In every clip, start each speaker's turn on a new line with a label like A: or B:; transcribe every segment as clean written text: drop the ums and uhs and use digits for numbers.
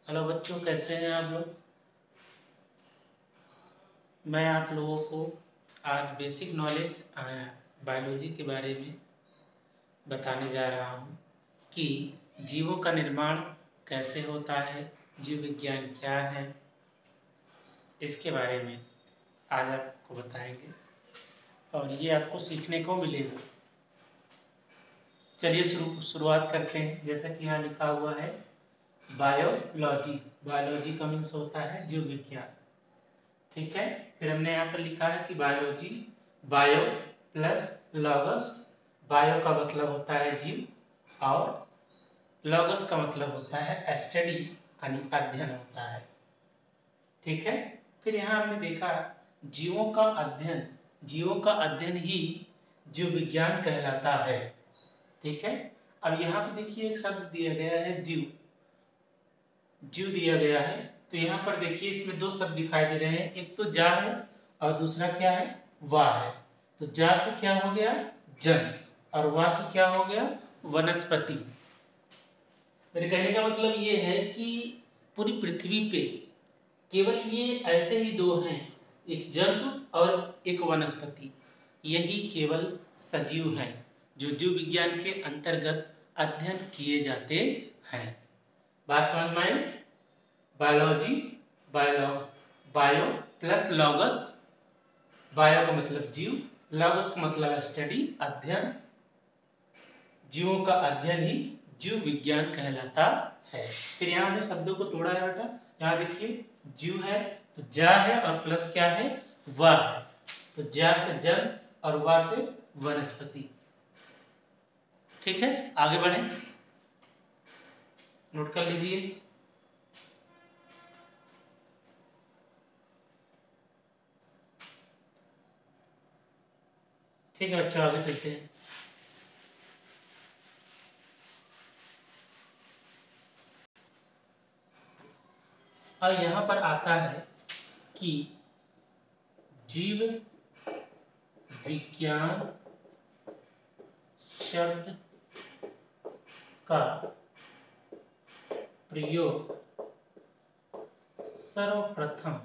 A: Hello बच्चों, कैसे हैं आप लोग। मैं आप लोगों को आज बेसिक नॉलेज बायोलॉजी के बारे में बताने जा रहा हूँ कि जीवों का निर्माण कैसे होता है, जीव विज्ञान क्या है, इसके बारे में आज आपको बताएंगे और ये आपको सीखने को मिलेगा। चलिए शुरुआत करते हैं। जैसा कि यहाँ लिखा हुआ है बायोलॉजी। बायोलॉजी का मीन्स होता है जीव विज्ञान। ठीक है, फिर हमने यहाँ पर लिखा है कि biology, bio plus logos. Bio का मतलब होता है जीव और लॉगस का मतलब होता है स्टडी, यानी अध्ययन होता है। ठीक है, फिर यहाँ हमने देखा जीवों का अध्ययन ही जीव विज्ञान कहलाता है। ठीक है, अब यहाँ पे देखिए एक शब्द दिया गया है जीव। जीव दिया गया है, तो यहाँ पर देखिए इसमें दो शब्द दिखाई दे रहे हैं, एक तो जा है और दूसरा क्या है, वाह है। तो जा से क्या हो गया, जंत, और वाह से क्या हो गया, वनस्पति। मेरे कहने का मतलब ये है कि पूरी पृथ्वी पे केवल ये ऐसे ही दो हैं, एक जंतु और एक वनस्पति। यही केवल सजीव हैं जो जीव विज्ञान के अंतर्गत अध्ययन किए जाते हैं। बात समझ में आई। Biology, bio plus logos. Bio का मतलब जीव, लॉगस का मतलब स्टडी, अध्ययन। जीवों का अध्ययन ही जीव विज्ञान कहलाता है। फिर यहाँ हमने शब्दों को तोड़ा है बेटा। यहाँ देखिए जीव है तो जा है और प्लस क्या है, वाह है। तो जा से जंत और वाह से वनस्पति। ठीक है, आगे बढ़े, नोट कर लीजिए। ठीक है बच्चों, आगे चलते हैं। और यहाँ पर आता है कि जीव विज्ञान शब्द का प्रयोग सर्वप्रथम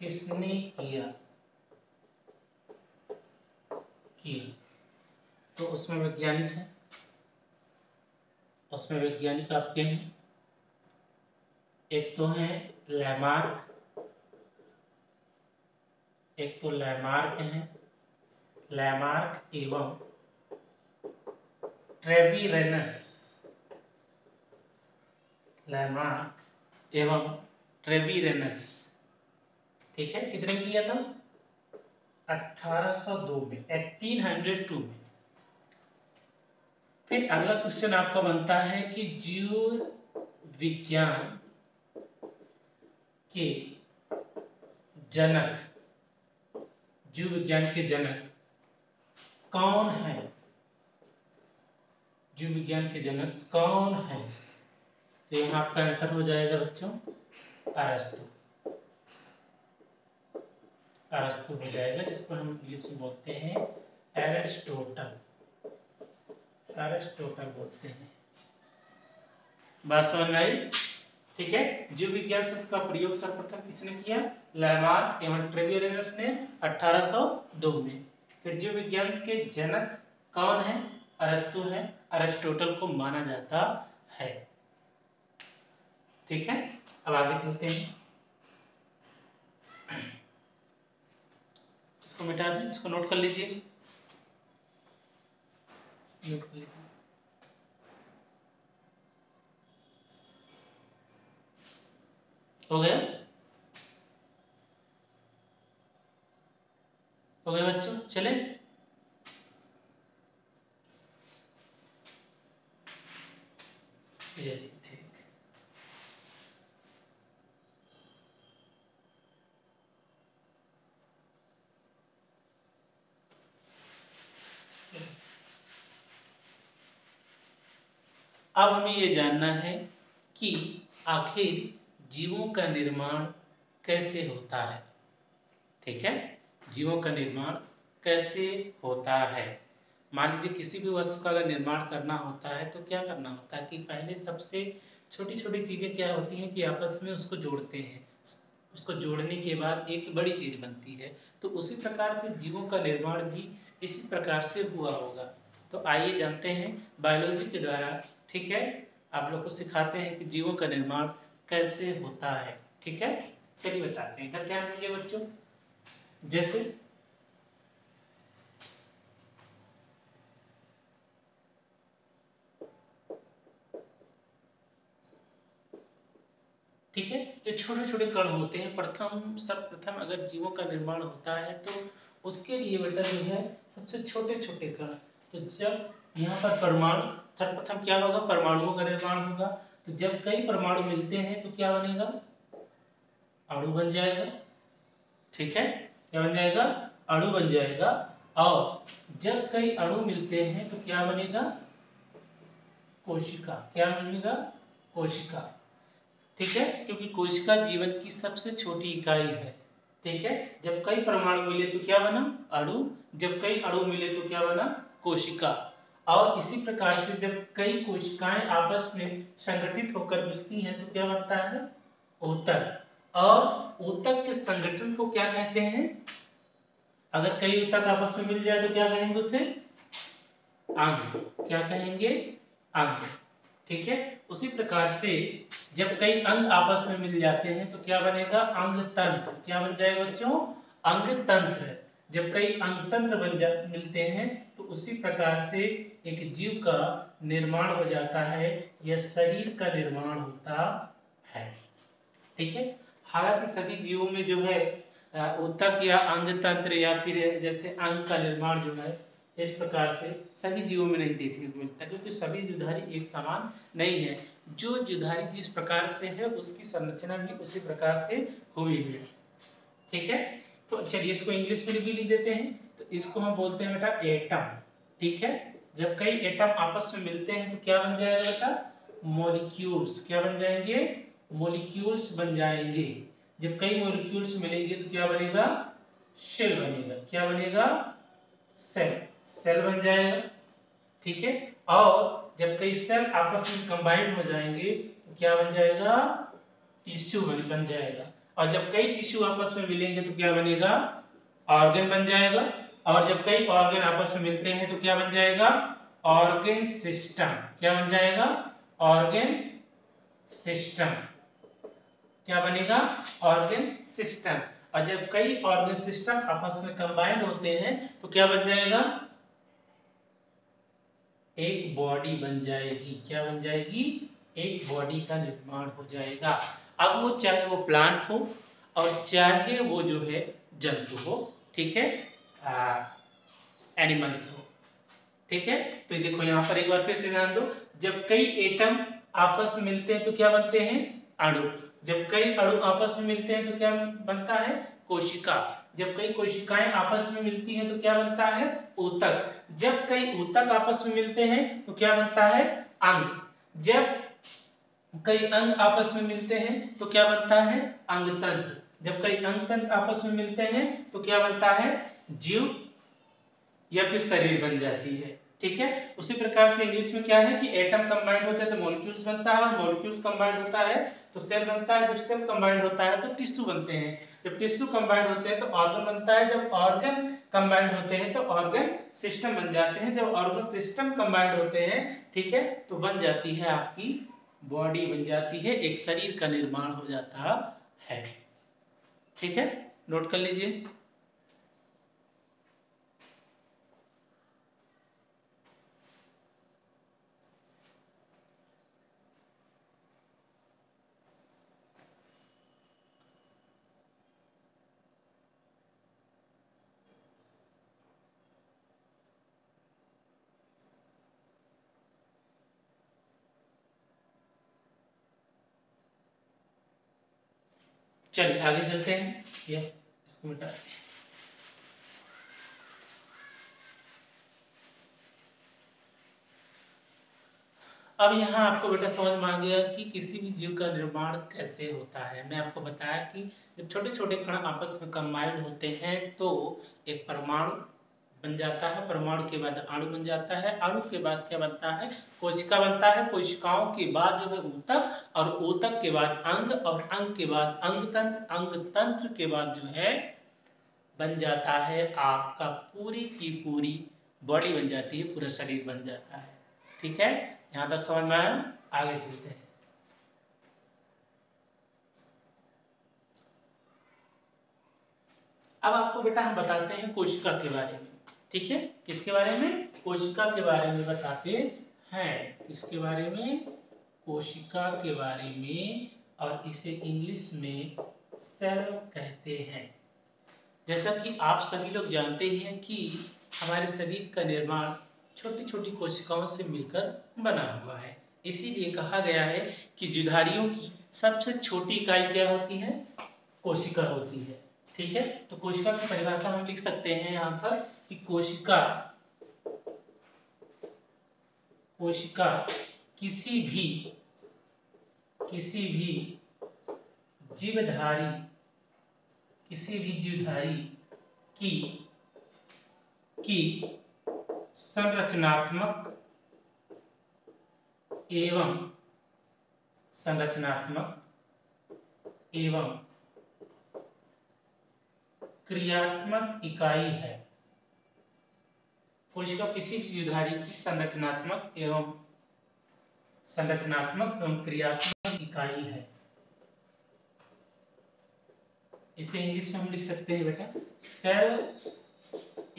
A: किसने किया, तो उसमें वैज्ञानिक है, उसमें वैज्ञानिक आपके हैं। एक तो है लैमार्क, एक तो लैमार्क है, लैमार्क एवं ट्रेविरेनस। लैमार्क एवं ट्रेविरेनस। ठीक है, कितने में किया था, 1802 में, 1802 में। फिर अगला क्वेश्चन आपका बनता है कि जीव विज्ञान के जनक, जीव विज्ञान के जनक कौन है, जीव विज्ञान के जनक कौन है। तो यहाँ आपका आंसर हो जाएगा बच्चों अरस्तु। अरस्तु हो जाएगा, जिसको हम इंग्लिश में बोलते हैं एरिस्टोटल। एरिस्टोटल बोलते हैं। बात समझ में आई। ठीक है, जीव विज्ञान शब्द का प्रयोग सर्वप्रथम किसने किया, लैमार्क एवं ट्रेविरेनस ने 1802 में। फिर जीव विज्ञान के जनक कौन है, अरस्तु है, अरिस्टोटल को माना जाता है। ठीक है, अब आगे चलते हैं। इसको मिटा दें, इसको नोट कर लीजिए, नोट कर लीजिए। हो गया, हो गया बच्चों, चले। ठीक, अब हमें ये जानना है कि आखिर जीवों का निर्माण कैसे होता है। ठीक है, जीवों का निर्माण कैसे होता है। मान लीजिए किसी भी वस्तु का अगर निर्माण करना होता है तो क्या करना होता है कि पहले सबसे छोटी छोटी चीजें क्या होती हैं कि आपस में उसको जोड़ते हैं, उसको जोड़ने के बाद एक बड़ी चीज बनती है। तो उसी प्रकार से जीवों का निर्माण भी इसी प्रकार से हुआ होगा। तो आइए जानते हैं बायोलॉजी के द्वारा, ठीक है, आप लोग को सिखाते हैं कि जीवों का निर्माण कैसे होता है। ठीक है, चलिए बताते हैं, इधर ध्यान दीजिए बच्चों। जैसे ठीक है, जो छोटे छोटे कण होते हैं, प्रथम सर्वप्रथम अगर जीवों का निर्माण होता है तो उसके लिए बेटा जो है सबसे छोटे छोटे कण। तो जब यहाँ पर परमाणु, सर्वप्रथम क्या होगा, परमाणुओं का निर्माण होगा। तो जब कई परमाणु मिलते हैं तो क्या बनेगा, अणु बन जाएगा। ठीक है, क्या बन जाएगा, अणु बन जाएगा। और जब कई अणु मिलते हैं तो क्या बनेगा, कोशिका। क्या बनेगा, कोशिका। ठीक है, क्योंकि कोशिका जीवन की सबसे छोटी इकाई है। ठीक है, जब कई परमाणु मिले तो क्या बना, अणु। जब कई अणु मिले तो क्या बना, कोशिका। और इसी प्रकार से जब कई कोशिकाएं आपस में संगठित होकर मिलती हैं तो क्या बनता है, ऊतक। और ऊतक के संगठन को क्या कहते हैं, अगर कई ऊतक आपस में मिल जाए तो क्या कहेंगे उसे, अंग। क्या कहेंगे, अंग। ठीक है, उसी प्रकार से जब कई अंग आपस में मिल जाते हैं तो क्या बनेगा, अंग तंत्र। क्या बन जाएगा बच्चों, अंग तंत्र। जब कई अंग तंत्र मिलते हैं तो उसी प्रकार से एक जीव का निर्माण हो जाता है, या शरीर का निर्माण होता है। ठीक है, हालांकि सभी जीवों में जो है ऊतक या अंग तंत्र या फिर जैसे अंग का निर्माण जो है इस प्रकार से सभी जीवों में नहीं देखने को मिलता, क्योंकि सभी जीवधारी एक समान नहीं है। जो जीवधारी जिस प्रकार से है उसकी संरचना भी उसी प्रकार से हुई है। ठीक है, तो चलिए इसको इंग्लिश में भी लिख देते हैं। तो इसको हम बोलते हैं बेटा एटम। ठीक है, जब कई एटम आपस में मिलते हैं तो क्या बन जाएगा बेटा, मॉलिक्यूल्स। क्या बन जाएंगे, मॉलिक्यूल्स बन जाएंगे। जब कई मॉलिक्यूल्स मिलेंगे तो क्या बनेगा, सेल बनेगा। क्या बनेगा, सेल। सेल बन जाएगा। ठीक है, और जब कई सेल आपस में कंबाइंड हो जाएंगे तो क्या बन जाएगा, टिश्यू बन जाएगा। और जब कई टिश्यू आपस में मिलेंगे तो क्या बनेगा, ऑर्गन बन जाएगा। और जब कई ऑर्गन आपस में मिलते हैं तो क्या बन जाएगा, ऑर्गन सिस्टम। क्या बन जाएगा, ऑर्गन सिस्टम। क्या बनेगा, ऑर्गन सिस्टम। और जब कई ऑर्गन सिस्टम आपस में कंबाइंड होते हैं तो क्या बन जाएगा, एक बॉडी बन जाएगी। क्या बन जाएगी, एक बॉडी का निर्माण हो जाएगा। अब वो चाहे वो प्लांट हो और चाहे वो जो है जंतु हो। ठीक है, एनिमल्स हो। ठीक है, तो देखो यहाँ पर एक बार फिर से ध्यान दो। जब कई एटम आपस में मिलते हैं तो क्या बनते हैं, अणु। जब कई अणु आपस में मिलते हैं तो क्या बनता है, कोशिका। जब कई कोशिकाएं आपस में मिलती हैं तो क्या बनता है, ऊतक। जब कई ऊतक आपस में मिलते हैं तो क्या बनता है, अंग। जब कई अंग आपस में मिलते हैं तो क्या बनता है, अंग तंत्र। जब कई अंग तंत्र आपस में मिलते हैं तो क्या बनता है, जीव या फिर शरीर बन जाती है। ठीक है, उसी प्रकार से इंग्लिश में क्या है कि एटम कंबाइंड होते हैं तो मॉलिक्यूल्स बनता है, और मॉलिक्यूल्स कंबाइंड होता है तो सेल बनता है। जब सेल कंबाइंड होता है तो टिश्यू बनते हैं। जब टिश्यू कंबाइंड होते हैं तो ऑर्गन बनता है। जब ऑर्गन कंबाइंड होते हैं तो ऑर्गन सिस्टम बन जाते हैं। जब ऑर्गन सिस्टम कंबाइंड होते हैं, ठीक है, तो बन जाती है आपकी बॉडी, बन जाती है, एक शरीर का निर्माण हो जाता है। ठीक है, नोट कर लीजिए। चलिए आगे चलते हैं, ये इसको मिटा देते हैं। अब यहाँ आपको बेटा समझ में आ गया कि किसी भी जीव का निर्माण कैसे होता है। मैं आपको बताया कि जब छोटे छोटे कण आपस में कंबाइंड होते हैं तो एक परमाणु बन जाता है, परमाणु के बाद अणु बन जाता है, अणु के बाद क्या बनता है, कोशिका बनता है, कोशिकाओं के बाद जो है ऊतक, और ऊतक के बाद अंग, और अंग के बाद अंगतंत्र, अंगतंत्र के बाद जो है बन जाता है आपका पूरी की पूरी बॉडी बन जाती है, पूरा शरीर बन जाता है। ठीक है, यहां तक समझ में आया? आगे चलते हैं। अब आपको बेटा हम बताते हैं कोशिका के बारे में। ठीक है, किसके बारे में? कोशिका के बारे में बताते हैं। किसके बारे में? कोशिका के बारे में, और इसे इंग्लिश में सेल कहते हैं। जैसा कि आप सभी लोग जानते ही हैं कि हमारे शरीर का निर्माण छोटी छोटी कोशिकाओं से मिलकर बना हुआ है। इसीलिए कहा गया है कि जीवधारियों की सबसे छोटी इकाई क्या होती है? कोशिका होती है। ठीक है, तो कोशिका की परिभाषा हम लिख सकते हैं यहाँ पर कि कोशिका किसी भी जीवधारी की संरचनात्मक एवं क्रियात्मक इकाई है। कोशिका किसी भी जीवधारी की संरचनात्मक एवं क्रियात्मक इकाई है। इसे इंग्लिश में हम लिख सकते हैं बेटा, cell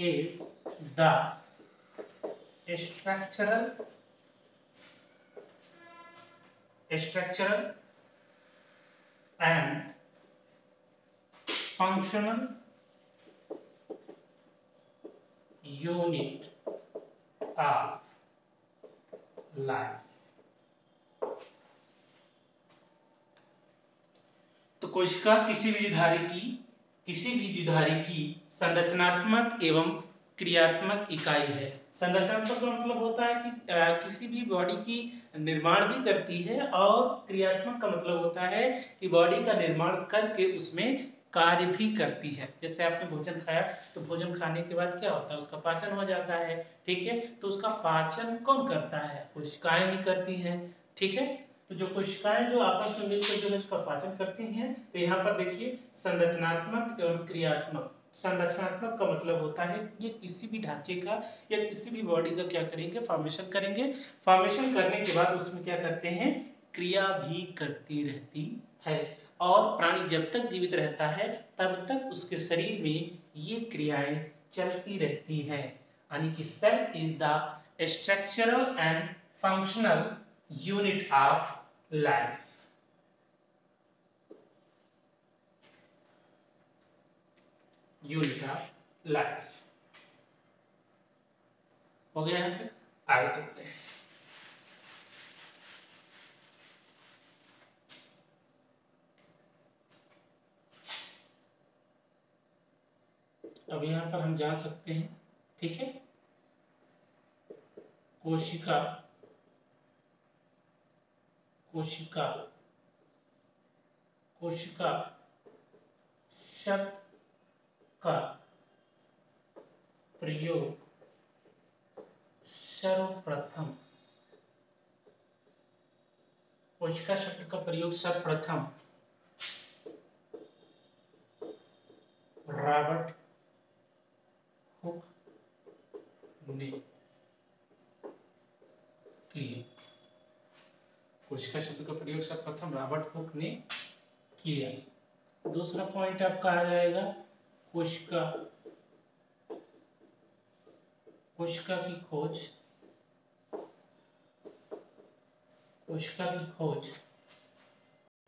A: is the structural and functional unit of life। तो कोशिका किसी भी जीवधारी की संरचनात्मक एवं क्रियात्मक इकाई है। संरचनात्मक का मतलब होता है कि किसी भी बॉडी की निर्माण भी करती है, और क्रियात्मक का मतलब होता है कि बॉडी का निर्माण करके उसमें कार्य भी करती है। जैसे आपने भोजन खाया, तो भोजन खाने के बाद क्या होता है? उसका पाचन हो जाता है। ठीक है, तो उसका पाचन कौन करता है? कोशिकाएं ही करती हैं। ठीक है, तो जो कोशिकाएं जो आपस में मिलकर जो है उसका पाचन करती हैं। तो यहाँ पर देखिए, संरचनात्मक एवं क्रियात्मक। संरचनात्मक का मतलब होता है ये किसी भी ढांचे का या किसी भी बॉडी का क्या करेंगे? फॉर्मेशन करेंगे। फॉर्मेशन करने के बाद उसमें क्या करते हैं? क्रिया भी करती रहती है। और प्राणी जब तक जीवित रहता है तब तक उसके शरीर में ये क्रियाएं चलती रहती है। यानी कि cell is the structural and functional unit of life. हो गया यहां तक? आगे चलते हैं। अब यहां पर हम जान सकते हैं। ठीक है, कोशिका शब्द का प्रयोग सर्वप्रथम रॉबर्ट हुक ने किया। कोशिका शब्द का प्रयोग सर्वप्रथम रॉबर्ट हुक ने किया। दूसरा पॉइंट आपका आ जाएगा, कोशिका की खोज